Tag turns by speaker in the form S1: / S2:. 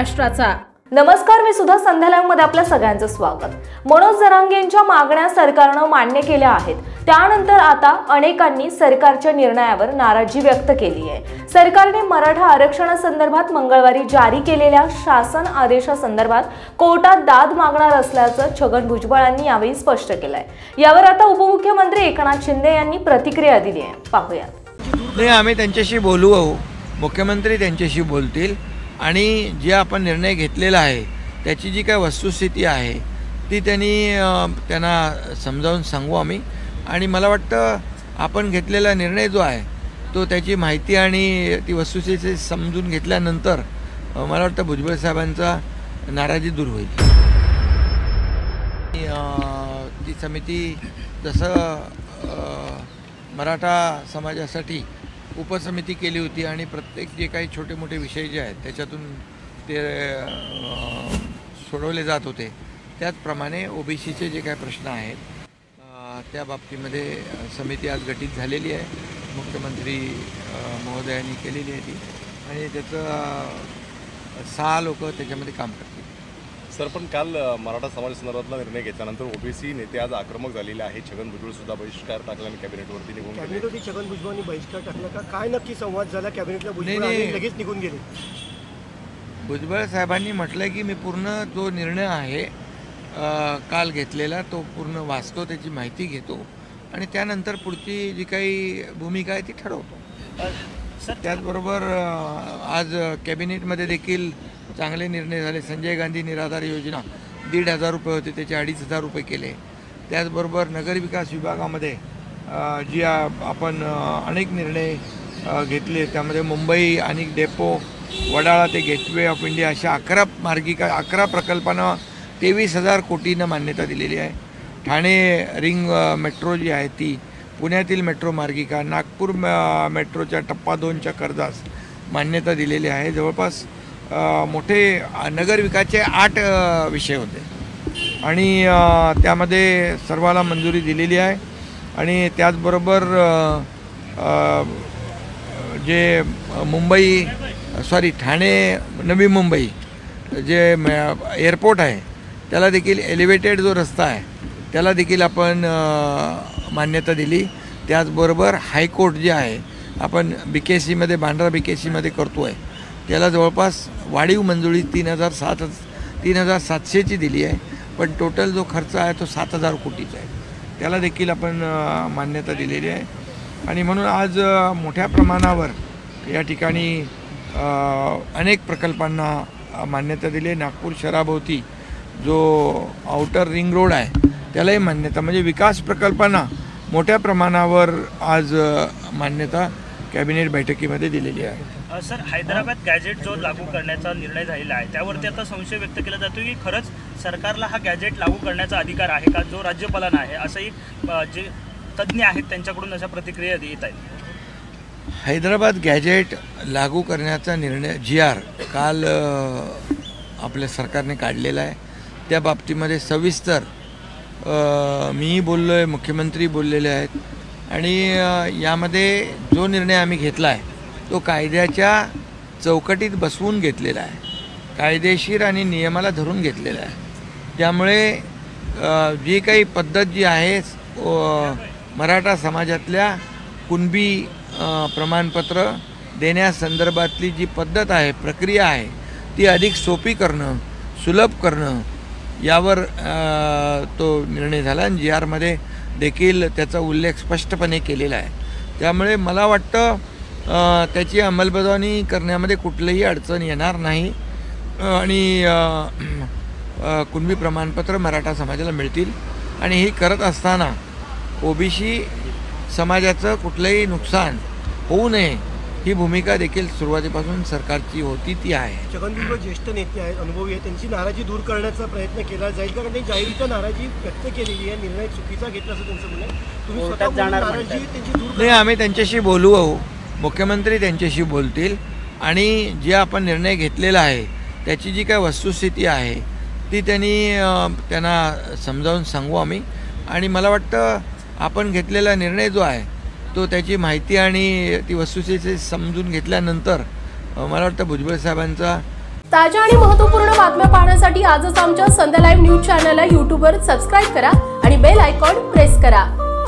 S1: महाराष्ट्राचा। नमस्कार, मी सुधा संध्यालामध्ये आपल्या सगळ्यांचं स्वागत। मनोज जरांगेंच्या मागण्या सरकारने मान्य केल्या आहेत। त्यानंतर आता अनेकांनी सरकारच्या निर्णयावर नाराजी व्यक्त केली आहे। सरकारने मराठा आरक्षणासंदर्भात मंगळवारी जारी केलेल्या शासन आदेशासंदर्भात कोर्टात दाद मागणार असल्याचं छगन भुजबळांनी यावेळी स्पष्ट केलंय। यावर आता उपमुख्यमंत्री एकनाथ शिंदे यांनी प्रतिक्रिया दिली आहे, पाहूया।
S2: नाही, आम्ही त्यांच्याशी बोलू, मुख्यमंत्री त्यांच्याशी बोलतील आणि जे आपण निर्णय घेतलेला आहे त्याची जी काय वस्तुस्थिती आहे ती त्यांना समजावून सांगू आम्ही। आणि मला वाटतं आपण घेतलेला निर्णय जो आहे तो त्याची माहिती आणि ती वस्तुस्थिती समजून घेतल्यानंतर मला वाटतं भुजबळ साहेबांचा नाराजी दूर होईल। ती समिती जसं मराठा समाजासाठी उपसमिती केली होती आणि प्रत्येक जे काही छोटे मोठे विषय जे आहेत त्याच्यातून ते सोडवले जात होते, त्याचप्रमाणे ओबीसीचे जे काही प्रश्न आहेत त्या बाबतीमध्ये समिती आज गठीत झालेली आहे। मुख्यमंत्री महोदयांनी केलेली आहे ती, आणि त्याचं 6 लोक त्याच्यामध्ये काम करतील।
S3: सर, पण काल मराठा समाजासंदर्भातला निर्णय घेतल्यानंतर ओबीसी नेते आज आक्रमक झालेले आहेत। छगन भुजबळ सुद्धा बहिष्कार टाकला आणि कॅबिनेटवरती निघून गेले।
S4: कॅबिनेटवरती छगन भुजबळांनी बहिष्कार टाकला का? काय नक्की संवाद झाला कॅबिनेटला? भुजबळ लगेच निघून गेले।
S2: भुजबळ साहेबांनी म्हटलं की मी पूर्ण जो निर्णय आहे काल घेतलेला तो पूर्ण वाचतो, त्याची माहिती घेतो आणि त्यानंतर पुढची जी काही भूमिका आहे ती ठरवतो। त्याचबरोबर आज कॅबिनेटमध्ये देखील चांगले निर्णय झाले। संजय गांधी निराधार योजना 1,500 रुपये होते, त्याचे 2,500 रुपये केले। त्याचबरोबर नगरविकास विभागामध्ये जी आपण अनेक निर्णय घेतले, त्यामध्ये मुंबई आणि डेपो, वडाळा ते गेटवे ऑफ इंडिया अशा 11 प्रकल्पांना 23,000 कोटींना मान्यता दिलेली आहे। ठाणे रिंग मेट्रो जी आहे ती, पुण्यातील मेट्रो मार्गिका, नागपूर मेट्रोच्या टप्पा 2च्या कर्जास मान्यता दिलेली आहे। जवळपास मोठे नगरविकासचे 8 विषय होते आणि त्यामध्ये सर्वाला मंजुरी दिलेली आहे। आणि त्याचबरोबर जे ठाणे नवी मुंबई जे एअरपोर्ट आहे त्याला देखील एलिव्हेटेड जो रस्ता आहे त्याला देखील आपण मान्यता दिली। त्याचबरोबर हायकोर्ट जे आहे आपण BKC बांद्रा BKC करतो आहे त्याला जवळपास वाढीव मंजुरी 3,700ची दिली आहे, पण टोटल जो खर्च आहे तो 7,000 कोटीचा आहे, त्याला देखील आपण मान्यता दिलेली आहे। आणि म्हणून आज मोठ्या प्रमाणावर या ठिकाणी अनेक प्रकल्पांना मान्यता दिली आहे। नागपूर शहराभोवती जो आउटर रिंग रोड आहे त्यालाही मान्यता, म्हणजे विकास प्रकल्पांना मोठ्या प्रमाणावर आज मान्यता कॅबिनेट बैठकीमध्ये दिलेली आहे।
S5: सर, हैदराबाद गॅजेट जो लागू करण्याचा निर्णय झालेला आहे त्यावरती आता संशय व्यक्त केला जातो की खरंच सरकारला हा गॅजेट लागू करण्याचा अधिकार आहे का, जो राज्यपालांना आहे, असंही जे तज्ज्ञ आहेत त्यांच्याकडून अशा प्रतिक्रिया येत आहेत।
S2: हैदराबाद गॅजेट लागू करण्याचा निर्णय GR काल आपल्या सरकारने काढलेला आहे। त्या बाबतीमध्ये सविस्तर मी बोललो आहे, मुख्यमंत्री बोललेले आहेत आणि यामध्ये जो निर्णय आम्ही घेतला आहे तो कायद्याच्या चौकटीत बसवून घेतलेला आहे, कायदेशीर आणि नियमाला धरून घेतलेला आहे। त्यामुळे जी काही पद्धत जी आहे मराठा समाजातल्या कुणबी प्रमाणपत्र देण्यासंदर्भातली जी पद्धत आहे, प्रक्रिया आहे, ती अधिक सोपी करणं, सुलभ करणं यावर तो निर्णय झाला आणि GR देखील त्याचा उल्लेख स्पष्टपणे केलेला आहे। त्यामुळे मला वाटतं त्याची अंमलबजावणी करण्यामध्ये कुठलीही अडचण येणार नाही आणि कुणबी प्रमाणपत्र मराठा समाजाला मिळतील। आणि हे करत असताना ओबीसी समाजाचं कुठलंही नुकसान होऊ नये ही भूमिका देखील सुरुवातीपासून सरकारची होती, ती आहे।
S4: छगन भुजबळ ज्येष्ठ नेते आहेत, अनुभवी आहेत, त्यांची नाराजी दूर करण्याचा प्रयत्न केला जाईल का? कारण जाहीररित्या नाराजी व्यक्त केलेली आहे, निर्णय चुकीचा घेतला असं त्यांचं म्हणणं आहे। तुम्ही स्वतः नाराजी त्यांची दूर?
S2: नाही, आम्ही त्यांच्याशी बोलू, मुख्यमंत्री त्यांच्याशी बोलतील आणि जे आपण निर्णय घेतलेला आहे त्याची जी काय वस्तुस्थिती आहे ती त्यांना समजावून सांगू आम्ही। आणि मला वाटतं आपण घेतलेला निर्णय जो आहे तो त्याची माहिती आणि ती वस्तुस्थिती समजून घेतल्यानंतर मला वाटतं भुजबळ साहेबांचा
S6: ताज्या आणि महत्त्वपूर्ण बातम्या पाहण्यासाठी आजच आमच्या संध्या लाईव्ह न्यूज चॅनलला यूट्यूबवर सबस्क्राईब करा आणि बेल आयकॉन प्रेस करा.